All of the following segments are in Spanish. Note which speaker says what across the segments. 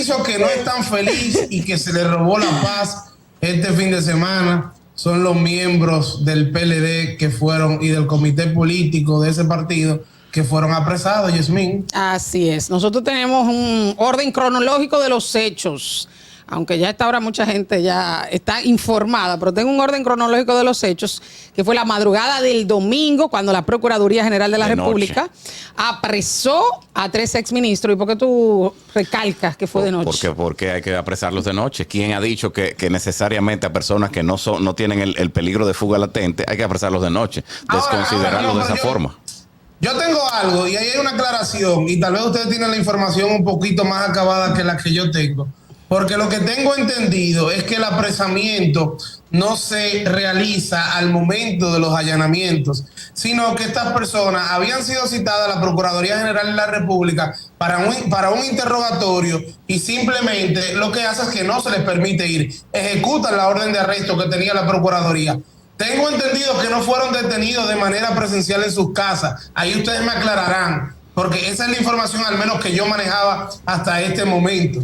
Speaker 1: piso que no es tan feliz y que se le robó la paz este fin de semana son los miembros del PLD que fueron y del comité político de ese partido que fueron apresados, Yasmín.
Speaker 2: Así es. Nosotros tenemos un orden cronológico de los hechos. Aunque ya a esta hora mucha gente ya está informada, pero tengo un orden cronológico de los hechos, que fue la madrugada del domingo, cuando la Procuraduría General de la República apresó a 3 exministros. ¿Y por qué tú recalcas que fue de noche?
Speaker 3: Porque hay que apresarlos de noche. ¿Quién ha dicho que necesariamente a personas que no tienen el peligro de fuga latente hay que apresarlos de noche? Desconsiderarlos de esa forma.
Speaker 1: Yo tengo algo, y ahí hay una aclaración, y tal vez ustedes tienen la información un poquito más acabada que la que yo tengo. Porque lo que tengo entendido es que el apresamiento no se realiza al momento de los allanamientos, sino que estas personas habían sido citadas a la Procuraduría General de la República para un interrogatorio y simplemente lo que hace es que no se les permite ir. Ejecutan la orden de arresto que tenía la Procuraduría. Tengo entendido que no fueron detenidos de manera presencial en sus casas. Ahí ustedes me aclararán, porque esa es la información al menos que yo manejaba hasta este momento.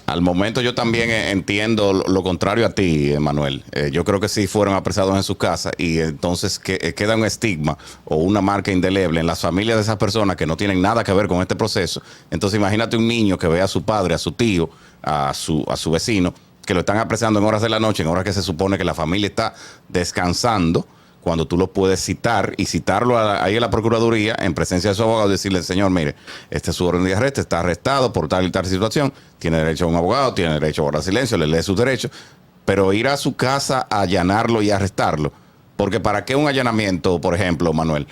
Speaker 3: Al momento yo también entiendo lo contrario a ti, Manuel. Yo creo que sí fueron apresados en sus casas y entonces queda un estigma o una marca indeleble en las familias de esas personas que no tienen nada que ver con este proceso. Entonces imagínate un niño que ve a su padre, a su tío, a su vecino, que lo están apresando en horas de la noche, en horas que se supone que la familia está descansando, cuando tú lo puedes citar y citarlo ahí en la Procuraduría en presencia de su abogado y decirle, señor, mire, este es su orden de arresto, está arrestado por tal y tal situación, tiene derecho a un abogado, tiene derecho a guardar silencio, le lee sus derechos, pero ir a su casa a allanarlo y arrestarlo, porque ¿para qué un allanamiento, por ejemplo, Manuel?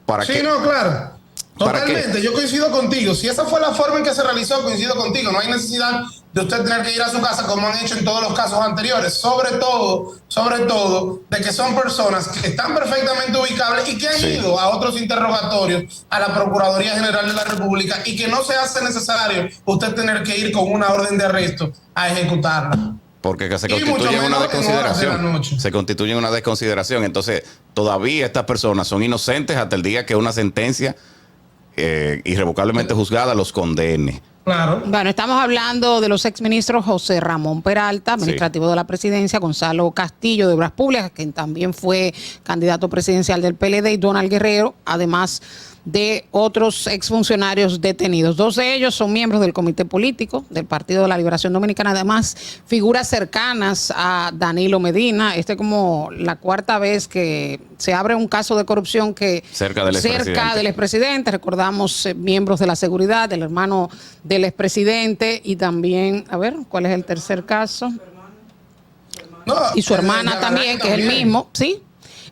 Speaker 3: ¿Para
Speaker 1: sí,
Speaker 3: qué?
Speaker 1: no, claro. Totalmente, yo coincido contigo. Si esa fue la forma en que se realizó, coincido contigo. No hay necesidad de usted tener que ir a su casa como han hecho en todos los casos anteriores. Sobre todo, de que son personas que están perfectamente ubicables y que han ido a otros interrogatorios a la Procuraduría General de la República y que no se hace necesario usted tener que ir con una orden de arresto a ejecutarla.
Speaker 3: Porque se constituye en una desconsideración. Se constituye en una desconsideración. Entonces, todavía estas personas son inocentes hasta el día que una sentencia irrevocablemente juzgada los condene.
Speaker 1: Claro.
Speaker 2: Bueno, estamos hablando de los exministros José Ramón Peralta, administrativo de la presidencia, Gonzalo Castillo de Obras Públicas, quien también fue candidato presidencial del PLD, y Donald Guerrero, además de otros exfuncionarios detenidos. 2 de ellos son miembros del comité político del Partido de la Liberación Dominicana, además figuras cercanas a Danilo Medina. Como la 4ª vez que se abre un caso de corrupción que cerca del expresidente. Recordamos miembros de la seguridad, del hermano del expresidente y también, a ver, ¿cuál es el tercer caso? Y su hermana también, que es el mismo, ¿sí?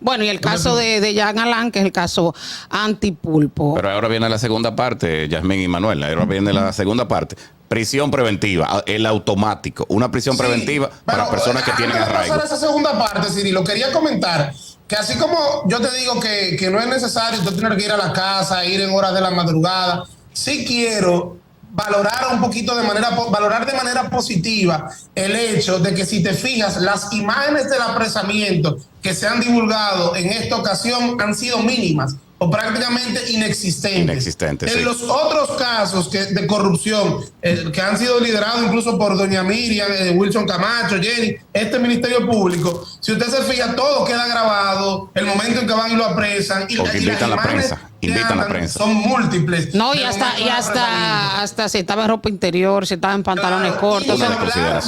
Speaker 2: Bueno, y el caso de Jean Alain, que es el caso Antipulpo.
Speaker 3: Pero ahora viene la segunda parte, Yasmín y Manuel. Ahora viene la segunda parte. Prisión preventiva, el automático. Una prisión preventiva para personas que tienen arraigo.
Speaker 1: Esa segunda parte, Siri, lo quería comentar. Que así como yo te digo que no es necesario tú tener que ir a la casa, ir en horas de la madrugada, sí quiero valorar de manera positiva el hecho de que, si te fijas, las imágenes del apresamiento que se han divulgado en esta ocasión han sido mínimas o prácticamente inexistentes. En los otros casos de corrupción que han sido liderados incluso por doña Miriam, Wilson Camacho, Jenny, este Ministerio Público, si usted se fija, todo queda grabado, el momento en que van y lo apresan, y las imágenes invitan a la prensa. Son múltiples.
Speaker 2: No, y hasta si estaba en ropa interior, si estaba en pantalones cortos.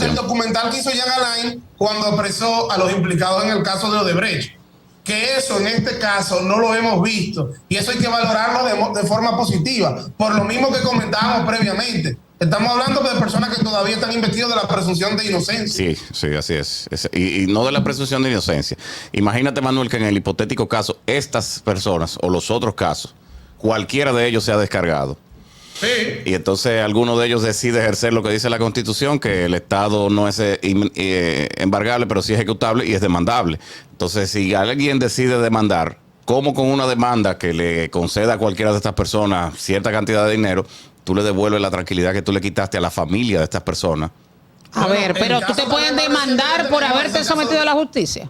Speaker 1: El documental que hizo Jean Alain cuando apresó a los implicados en el caso de Odebrecht. Que eso en este caso no lo hemos visto, y eso hay que valorarlo de forma positiva, por lo mismo que comentábamos previamente. Estamos hablando de personas que todavía están investigadas de la presunción de inocencia.
Speaker 3: Sí, así es. Y no de la presunción de inocencia. Imagínate, Manuel, que en el hipotético caso, estas personas o los otros casos, cualquiera de ellos se ha descargado.
Speaker 1: Sí.
Speaker 3: Y entonces alguno de ellos decide ejercer lo que dice la Constitución, que el Estado no es embargable, pero sí ejecutable y es demandable. Entonces, si alguien decide demandar, como con una demanda que le conceda a cualquiera de estas personas cierta cantidad de dinero, tú le devuelves la tranquilidad que tú le quitaste a la familia de estas personas.
Speaker 2: A ver, pero tú te puedes demandar por haberte sometido a la justicia.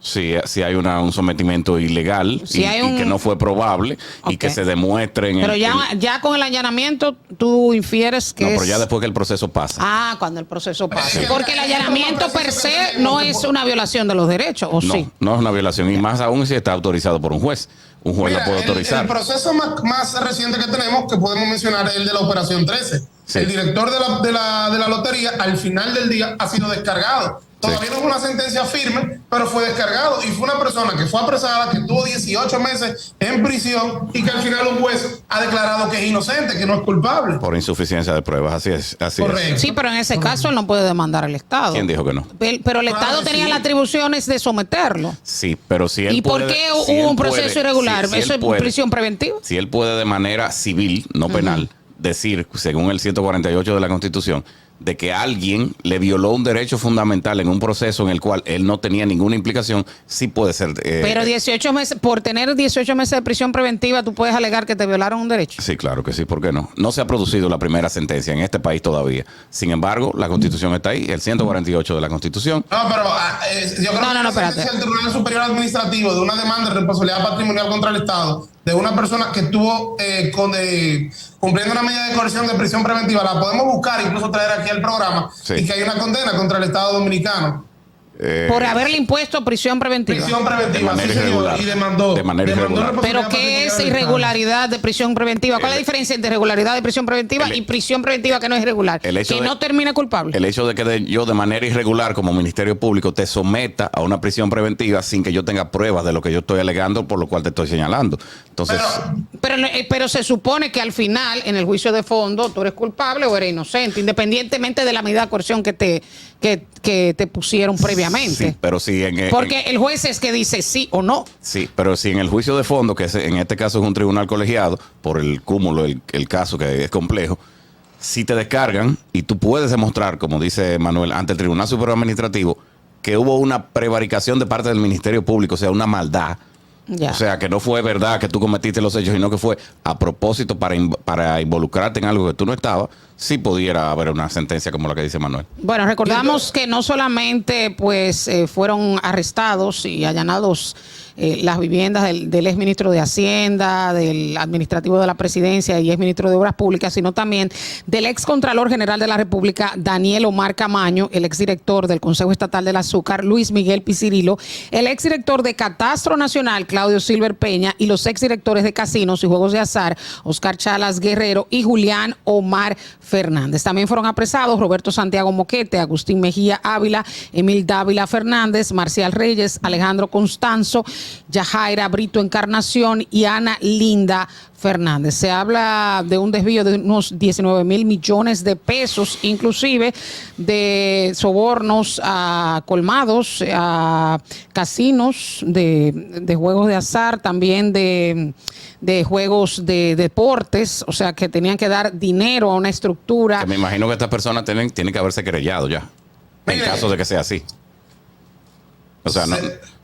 Speaker 3: Si hay un sometimiento ilegal
Speaker 2: Si
Speaker 3: y que no fue probable y que se demuestre en
Speaker 2: Pero ya con el allanamiento tú infieres que
Speaker 3: pero ya después que el proceso pasa.
Speaker 2: Ah, cuando el proceso pasa. Porque el allanamiento per se no es una violación de los derechos, ¿o sí?
Speaker 3: No es una violación, y más aún si está autorizado por un juez. Un juez la puede autorizar.
Speaker 1: El proceso más reciente que tenemos, que podemos mencionar, es el de la Operación 13. Sí. El director de la lotería, al final del día, ha sido descargado. Todavía no es una sentencia firme, pero fue descargado. Y fue una persona que fue apresada, que tuvo 18 meses en prisión y que al final un juez ha declarado que es inocente, que no es culpable.
Speaker 3: Por insuficiencia de pruebas, así es.
Speaker 1: Correcto.
Speaker 2: Sí, pero en ese caso él no puede demandar al Estado.
Speaker 3: ¿Quién dijo que no?
Speaker 2: Pero el Estado tenía las atribuciones de someterlo.
Speaker 3: Sí, pero si él
Speaker 2: ¿Y por qué hubo un proceso irregular? ¿Eso es prisión preventiva?
Speaker 3: Si él puede de manera civil, no penal, decir, según el 148 de la Constitución, de que alguien le violó un derecho fundamental en un proceso en el cual él no tenía ninguna implicación, sí puede ser.
Speaker 2: Pero 18 meses, por tener 18 meses de prisión preventiva, ¿tú puedes alegar que te violaron un derecho?
Speaker 3: Sí, claro que sí, ¿por qué no? No se ha producido la primera sentencia en este país todavía. Sin embargo, la Constitución está ahí, el 148 de la Constitución.
Speaker 1: No, pero yo creo que la sentencia del Tribunal Superior Administrativo de una demanda de responsabilidad patrimonial contra el Estado de una persona que estuvo cumpliendo una medida de coerción de prisión preventiva, la podemos buscar, incluso traer aquí al programa, y que hay una condena contra el Estado Dominicano.
Speaker 2: Por haberle impuesto prisión preventiva.
Speaker 1: Prisión preventiva,
Speaker 3: sí, señor,
Speaker 1: y demandó.
Speaker 3: De manera irregular.
Speaker 2: ¿Pero qué es irregularidad de prisión preventiva? ¿Cuál es la diferencia entre irregularidad de prisión preventiva y prisión preventiva que no es irregular? Que no termine culpable.
Speaker 3: El hecho de que yo de manera irregular como Ministerio Público te someta a una prisión preventiva sin que yo tenga pruebas de lo que yo estoy alegando, por lo cual te estoy señalando. Entonces,
Speaker 2: pero se supone que al final, en el juicio de fondo, tú eres culpable o eres inocente, independientemente de la medida de coerción que te pusieron previamente.
Speaker 3: Sí, pero si
Speaker 2: porque el juez es que dice sí o no.
Speaker 3: Sí, pero si en el juicio de fondo, que en este caso es un tribunal colegiado, por el cúmulo, el caso que es complejo, si te descargan y tú puedes demostrar, como dice Manuel, ante el Tribunal Superior Administrativo, que hubo una prevaricación de parte del Ministerio Público, o sea, una maldad. Ya. O sea, que no fue verdad que tú cometiste los hechos, sino que fue a propósito para involucrarte en algo que tú no estabas, sí pudiera haber una sentencia como la que dice Manuel.
Speaker 2: Bueno, recordamos que no solamente pues fueron arrestados y allanados las viviendas del exministro de Hacienda, del administrativo de la presidencia y exministro de Obras Públicas, sino también del excontralor general de la República, Daniel Omar Camaño, el exdirector del Consejo Estatal del Azúcar, Luis Miguel Picirilo, el exdirector de Catastro Nacional, Claudio Silver Peña, y los exdirectores de Casinos y Juegos de Azar, Oscar Chalas Guerrero y Julián Omar Fernández. También fueron apresados Roberto Santiago Moquete, Agustín Mejía Ávila, Emil Dávila Fernández, Marcial Reyes, Alejandro Constanzo, Yajaira Brito Encarnación y Ana Linda Fernández. Se habla de un desvío de unos 19 mil millones de pesos, inclusive de sobornos a colmados, a casinos de juegos de azar, también de juegos de deportes, o sea que tenían que dar dinero a una estructura.
Speaker 3: Que me imagino que estas personas tienen que haberse querellado ya, en caso de que sea así. O sea,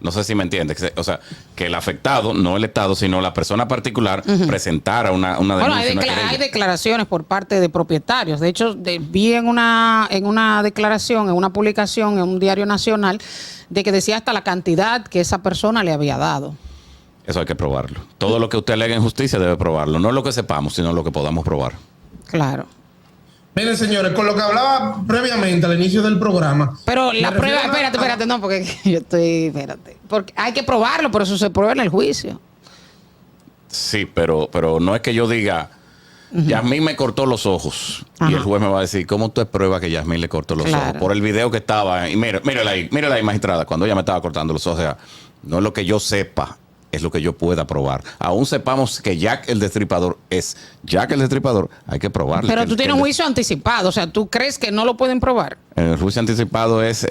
Speaker 3: no sé si me entiendes. O sea, que el afectado, no el Estado, sino la persona particular, presentara una denuncia.
Speaker 2: Bueno, hay declaraciones por parte de propietarios. De hecho, vi en una declaración, en una publicación, en un diario nacional, de que decía hasta la cantidad que esa persona le había dado.
Speaker 3: Eso hay que probarlo. Todo lo que usted alega en justicia debe probarlo. No lo que sepamos, sino lo que podamos probar.
Speaker 2: Claro.
Speaker 1: Miren, señores, con lo que hablaba previamente al inicio del programa.
Speaker 2: Pero la prueba, espérate, no, porque yo espérate. Porque hay que probarlo, pero eso se prueba en el juicio.
Speaker 3: Sí, pero no es que yo diga, Yasmín me cortó los ojos. Ajá. Y el juez me va a decir, ¿cómo tú pruebas que Yasmín le cortó los ojos? Por el video que estaba, y mírala ahí, magistrada, cuando ella me estaba cortando los ojos. O sea, no es lo que yo sepa, es lo que yo pueda probar. Aún sepamos que Jack el Destripador es Jack el Destripador, hay que probarlo.
Speaker 2: Pero tú tienes un juicio anticipado, o sea, ¿tú crees que no lo pueden probar?
Speaker 3: El juicio anticipado es,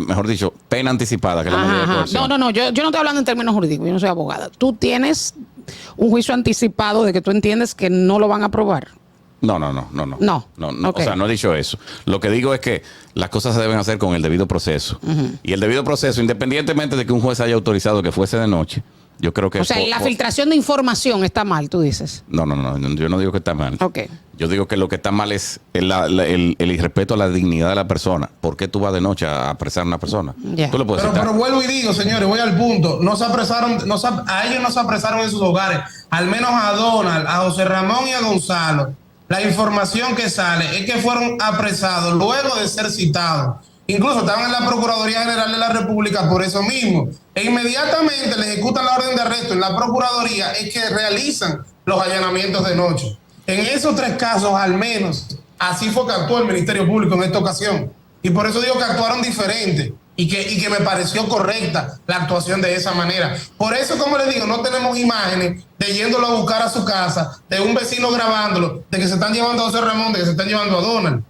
Speaker 3: mejor dicho, pena anticipada, que es la medida de coerción.
Speaker 2: No, yo no estoy hablando en términos jurídicos, yo no soy abogada. Tú tienes un juicio anticipado de que tú entiendes que no lo van a probar.
Speaker 3: No.
Speaker 2: Okay.
Speaker 3: O sea, no he dicho eso. Lo que digo es que las cosas se deben hacer con el debido proceso. Y el debido proceso, independientemente de que un juez haya autorizado que fuese de noche, Yo creo que...
Speaker 2: O sea, la filtración de información está mal, tú dices.
Speaker 3: No, yo no digo que está mal.
Speaker 2: Ok.
Speaker 3: Yo digo que lo que está mal es el irrespeto a la dignidad de la persona. ¿Por qué tú vas de noche a apresar a una persona?
Speaker 2: Yeah.
Speaker 3: Tú le puedes
Speaker 1: Pero vuelvo y digo, señores, voy al punto. No se apresaron, a ellos no se apresaron en sus hogares. Al menos a Donald, a José Ramón y a Gonzalo. La información que sale es que fueron apresados luego de ser citados. Incluso estaban en la Procuraduría General de la República por eso mismo. E inmediatamente le ejecutan la orden de arresto en la Procuraduría, es que realizan los allanamientos de noche. En esos 3 casos, al menos, así fue que actuó el Ministerio Público en esta ocasión. Y por eso digo que actuaron diferente y que me pareció correcta la actuación de esa manera. Por eso, como les digo, no tenemos imágenes de yéndolo a buscar a su casa, de un vecino grabándolo, de que se están llevando a José Ramón, de que se están llevando a Donald.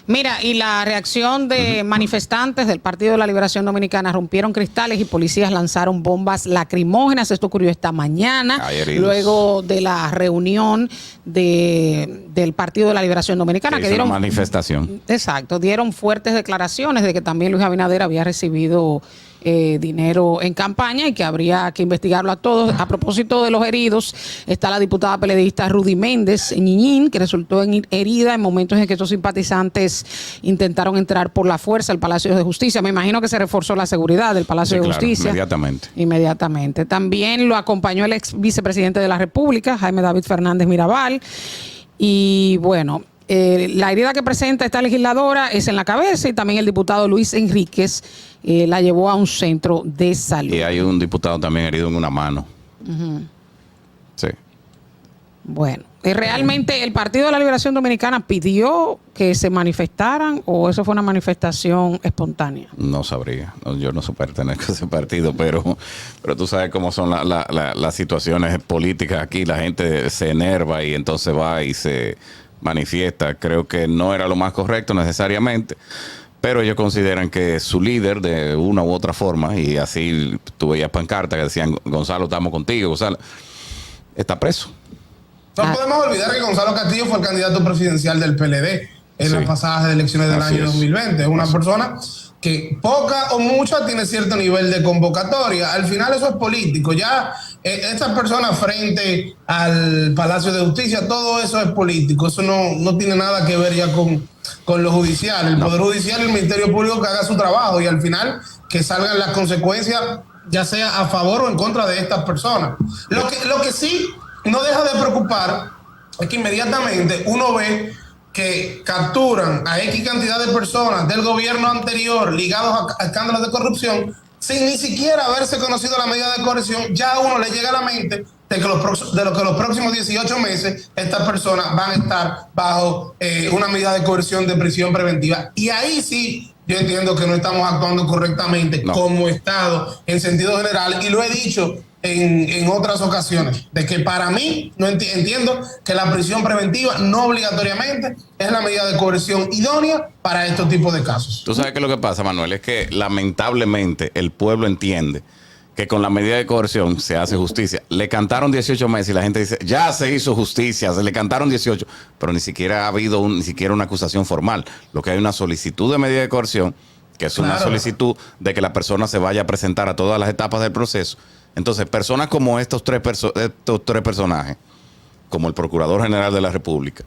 Speaker 2: Mira, y la reacción de manifestantes del Partido de la Liberación Dominicana: rompieron cristales y policías lanzaron bombas lacrimógenas. Esto ocurrió esta mañana, luego de la reunión del Partido de la Liberación Dominicana.
Speaker 3: Que dieron una manifestación.
Speaker 2: Exacto, dieron fuertes declaraciones de que también Luis Abinader había recibido dinero en campaña y que habría que investigarlo a todos. A propósito de los heridos, está la diputada peledeísta Rudy Méndez Ñiñín, que resultó herida en momentos en que estos simpatizantes intentaron entrar por la fuerza al Palacio de Justicia. Me imagino que se reforzó la seguridad del Palacio de Justicia. Inmediatamente. También lo acompañó el ex vicepresidente de la República, Jaime David Fernández Mirabal. Y bueno, la herida que presenta esta legisladora es en la cabeza, y también el diputado Luis Enríquez la llevó a un centro de salud.
Speaker 3: Y hay un diputado también herido en una mano. Sí.
Speaker 2: Bueno, ¿realmente el Partido de la Liberación Dominicana pidió que se manifestaran o eso fue una manifestación espontánea?
Speaker 3: No sabría. Yo no sé pertenezco a ese partido, pero tú sabes cómo son las situaciones políticas aquí. La gente se enerva y entonces va y se manifiesta. Creo que no era lo más correcto necesariamente, pero ellos consideran que su líder, de una u otra forma, y así tú veías pancartas que decían: Gonzalo, estamos contigo, Gonzalo, está preso.
Speaker 1: No podemos olvidar que Gonzalo Castillo fue el candidato presidencial del PLD en las pasadas elecciones del año 2020. Es una persona que poca o mucha tiene cierto nivel de convocatoria. Al final eso es político. Ya estas personas frente al Palacio de Justicia, todo eso es político. Eso no tiene nada que ver ya con lo judicial. El Poder Judicial y el Ministerio Público que haga su trabajo y al final que salgan las consecuencias, ya sea a favor o en contra de estas personas. Lo que sí no deja de preocupar es que inmediatamente uno ve que capturan a X cantidad de personas del gobierno anterior ligados a escándalos de corrupción sin ni siquiera haberse conocido la medida de coerción. Ya a uno le llega a la mente de que los próximos 18 meses estas personas van a estar bajo una medida de coerción de prisión preventiva. Y ahí sí yo entiendo que no estamos actuando correctamente como Estado en sentido general, y lo he dicho en otras ocasiones, de que para mí no entiendo que la prisión preventiva no obligatoriamente es la medida de coerción idónea para estos tipos de casos.
Speaker 3: Tú sabes que lo que pasa, Manuel, es que lamentablemente el pueblo entiende que con la medida de coerción se hace justicia. Le cantaron 18 meses y la gente dice: ya se hizo justicia, se le cantaron 18, pero ni siquiera ha habido ni siquiera una acusación formal. Lo que hay una solicitud de medida de coerción, que es una solicitud de que la persona se vaya a presentar a todas las etapas del proceso. Entonces, personas como estos tres personajes, como el Procurador General de la República,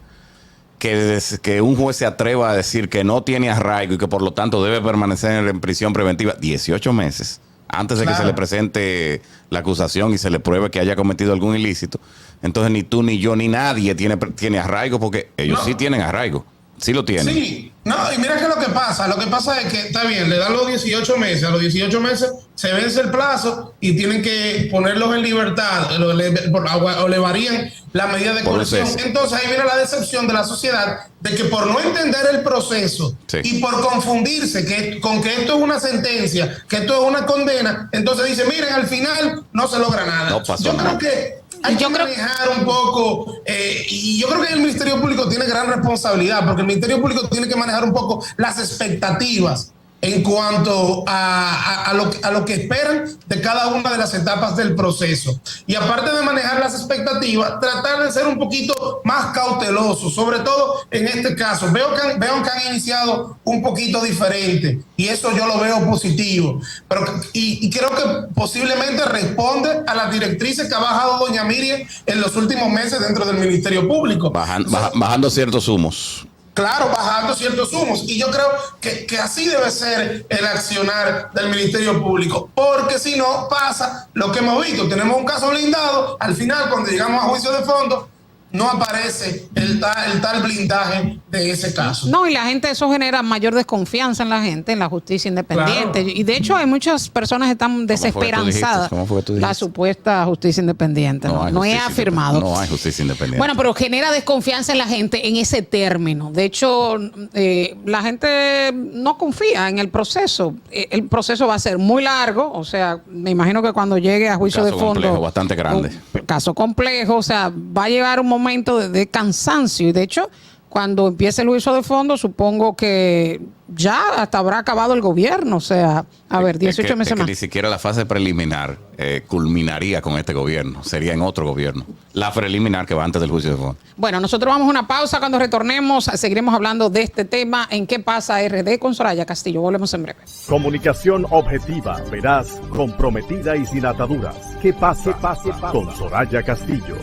Speaker 3: que un juez se atreva a decir que no tiene arraigo y que por lo tanto debe permanecer en prisión preventiva 18 meses antes de que se le presente la acusación y se le pruebe que haya cometido algún ilícito. Entonces ni tú, ni yo, ni nadie tiene arraigo, porque ellos sí tienen arraigo. Sí lo tienen.
Speaker 1: Sí, y mira que lo que pasa es que está bien, le dan los 18 meses, a los 18 meses se vence el plazo y tienen que ponerlos en libertad o le varían la medida de coerción. Entonces ahí viene la decepción de la sociedad de que por no entender el proceso y por confundirse con que esto es una sentencia, que esto es una condena, entonces dice: miren, al final no se logra nada.
Speaker 3: No pasó nada.
Speaker 1: Creo que hay que manejar un poco, y yo creo que el Ministerio Público tiene gran responsabilidad, porque el Ministerio Público tiene que manejar un poco las expectativas en cuanto a lo que esperan de cada una de las etapas del proceso. Y aparte de manejar las expectativas, tratar de ser un poquito más cautelosos, sobre todo en este caso. Veo que han iniciado un poquito diferente y eso yo lo veo positivo. Y creo que posiblemente responde a las directrices que ha bajado doña Miriam en los últimos meses dentro del Ministerio Público.
Speaker 3: Bajando ciertos humos.
Speaker 1: Claro, bajando ciertos humos. Y yo creo que así debe ser el accionar del Ministerio Público. Porque si no, pasa lo que hemos visto. Tenemos un caso blindado. Al final, cuando llegamos a juicio de fondo, no aparece el tal blindaje de ese caso.
Speaker 2: No, y la gente, eso genera mayor desconfianza en la gente, en la justicia independiente. Claro. Y de hecho hay muchas personas que están desesperanzadas.
Speaker 3: ¿Cómo fue que tú dijiste?
Speaker 2: La supuesta justicia independiente. No he afirmado.
Speaker 3: No hay justicia independiente.
Speaker 2: Bueno, pero genera desconfianza en la gente en ese término. De hecho, la gente no confía en el proceso. El proceso va a ser muy largo. O sea, me imagino que cuando llegue a juicio de fondo...
Speaker 3: complejo, bastante grande.
Speaker 2: Caso complejo. O sea, va a llevar un momento de cansancio. Y de hecho, cuando empiece el juicio de fondo, supongo que ya hasta habrá acabado el gobierno. O sea, a ver, 18 meses más.
Speaker 3: Ni siquiera la fase preliminar culminaría con este gobierno. Sería en otro gobierno. La preliminar que va antes del juicio de fondo.
Speaker 2: Bueno, nosotros vamos a una pausa. Cuando retornemos, seguiremos hablando de este tema. ¿En qué pasa RD con Soraya Castillo? Volvemos en breve.
Speaker 4: Comunicación objetiva, veraz, comprometida y sin ataduras. ¿Qué pasa? Con Soraya Castillo.